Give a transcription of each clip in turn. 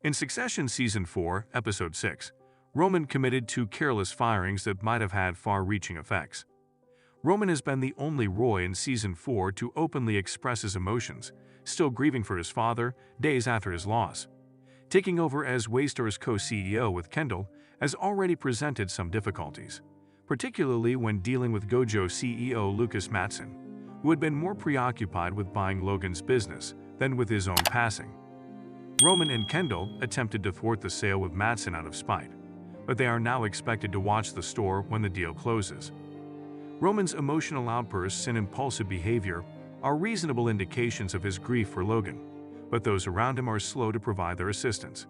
In Succession Season 4, Episode 6, Roman committed to careless firings that might have had far-reaching effects. Roman has been the only Roy in Season 4 to openly express his emotions, still grieving for his father days after his loss. Taking over as Waystar's co-CEO with Kendall has already presented some difficulties, particularly when dealing with Gojo CEO Lucas Matson, who had been more preoccupied with buying Logan's business than with his own passing. Roman and Kendall attempted to thwart the sale with Matson out of spite, but they are now expected to watch the store when the deal closes. Roman's emotional outbursts and impulsive behavior are reasonable indications of his grief for Logan, but those around him are slow to provide their assistance.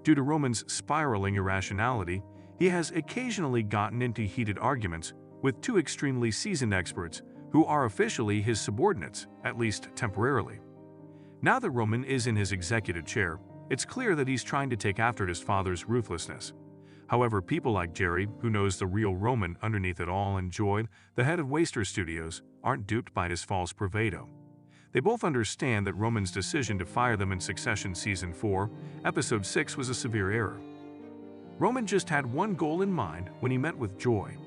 Due to Roman's spiraling irrationality, he has occasionally gotten into heated arguments with two extremely seasoned experts who are officially his subordinates, at least temporarily. Now that Roman is in his executive chair, it's clear that he's trying to take after his father's ruthlessness. However, people like Gerri, who knows the real Roman underneath it all, and Joy, the head of Waystar Studios, aren't duped by his false bravado. They both understand that Roman's decision to fire them in Succession Season 4, Episode 6 was a severe error. Roman just had one goal in mind when he met with Joy: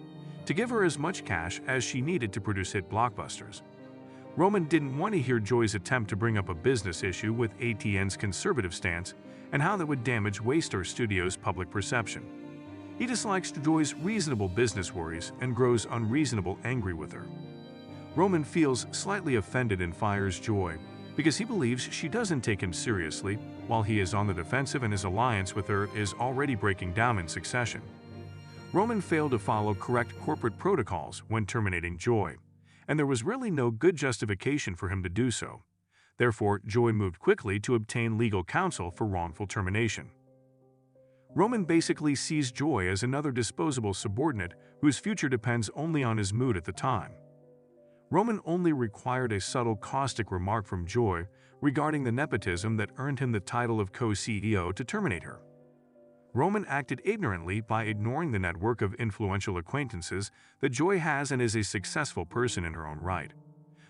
to give her as much cash as she needed to produce hit blockbusters. Roman didn't want to hear Joy's attempt to bring up a business issue with ATN's conservative stance and how that would damage Waystar Studios' public perception. He dislikes Joy's reasonable business worries and grows unreasonable angry with her. Roman feels slightly offended and fires Joy because he believes she doesn't take him seriously while he is on the defensive and his alliance with her is already breaking down in Succession. Roman failed to follow correct corporate protocols when terminating Joy, and there was really no good justification for him to do so. Therefore, Joy moved quickly to obtain legal counsel for wrongful termination. Roman basically sees Joy as another disposable subordinate whose future depends only on his mood at the time. Roman only required a subtle caustic remark from Joy regarding the nepotism that earned him the title of co-CEO to terminate her. Roman acted ignorantly by ignoring the network of influential acquaintances that Joy has and is a successful person in her own right.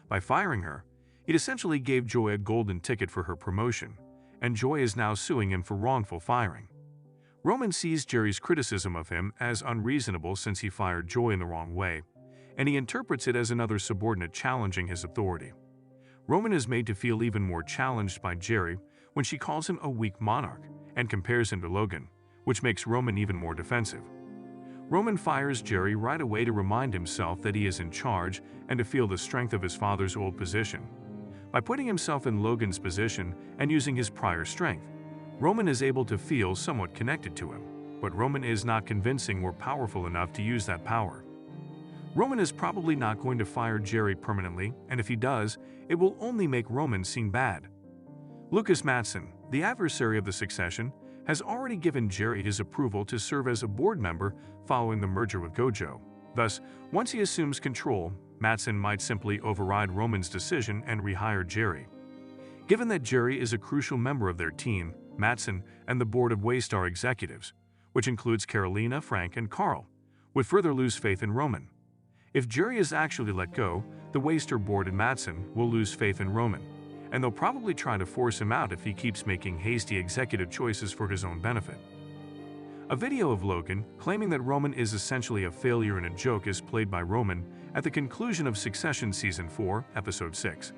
By firing her, it essentially gave Joy a golden ticket for her promotion, and Joy is now suing him for wrongful firing. Roman sees Gerri's criticism of him as unreasonable since he fired Joy in the wrong way, and he interprets it as another subordinate challenging his authority. Roman is made to feel even more challenged by Gerri when she calls him a weak monarch and compares him to Logan, which makes Roman even more defensive. Roman fires Gerri right away to remind himself that he is in charge and to feel the strength of his father's old position. By putting himself in Logan's position and using his prior strength, Roman is able to feel somewhat connected to him, but Roman is not convincing or powerful enough to use that power. Roman is probably not going to fire Gerri permanently, and if he does, it will only make Roman seem bad. Lucas Matson, the adversary of the Succession, has already given Gerri his approval to serve as a board member following the merger with Gojo. Thus, once he assumes control, Matson might simply override Roman's decision and rehire Gerri. Given that Gerri is a crucial member of their team, Matson and the board of Waystar executives, which includes Carolina, Frank, and Carl, would further lose faith in Roman. If Gerri is actually let go, the Waystar board and Matson will lose faith in Roman, and they'll probably try to force him out if he keeps making hasty executive choices for his own benefit. A video of Logan claiming that Roman is essentially a failure and a joke is played by Roman at the conclusion of Succession Season 4, Episode 6.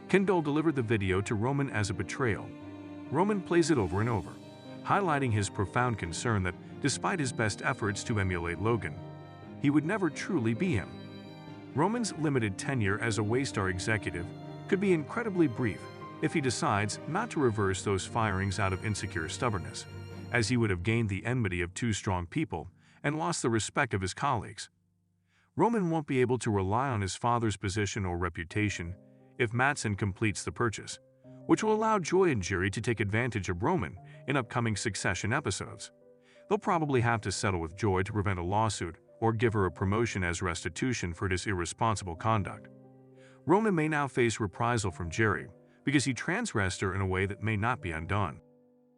Kendall delivered the video to Roman as a betrayal. Roman plays it over and over, highlighting his profound concern that, despite his best efforts to emulate Logan, he would never truly be him. Roman's limited tenure as a Waystar executive could be incredibly brief if he decides not to reverse those firings out of insecure stubbornness, as he would have gained the enmity of two strong people and lost the respect of his colleagues. Roman won't be able to rely on his father's position or reputation if Matson completes the purchase, which will allow Joy and Gerri to take advantage of Roman in upcoming Succession episodes. They'll probably have to settle with Joy to prevent a lawsuit or give her a promotion as restitution for his irresponsible conduct. Roman may now face reprisal from Gerri because he transgressed her in a way that may not be undone.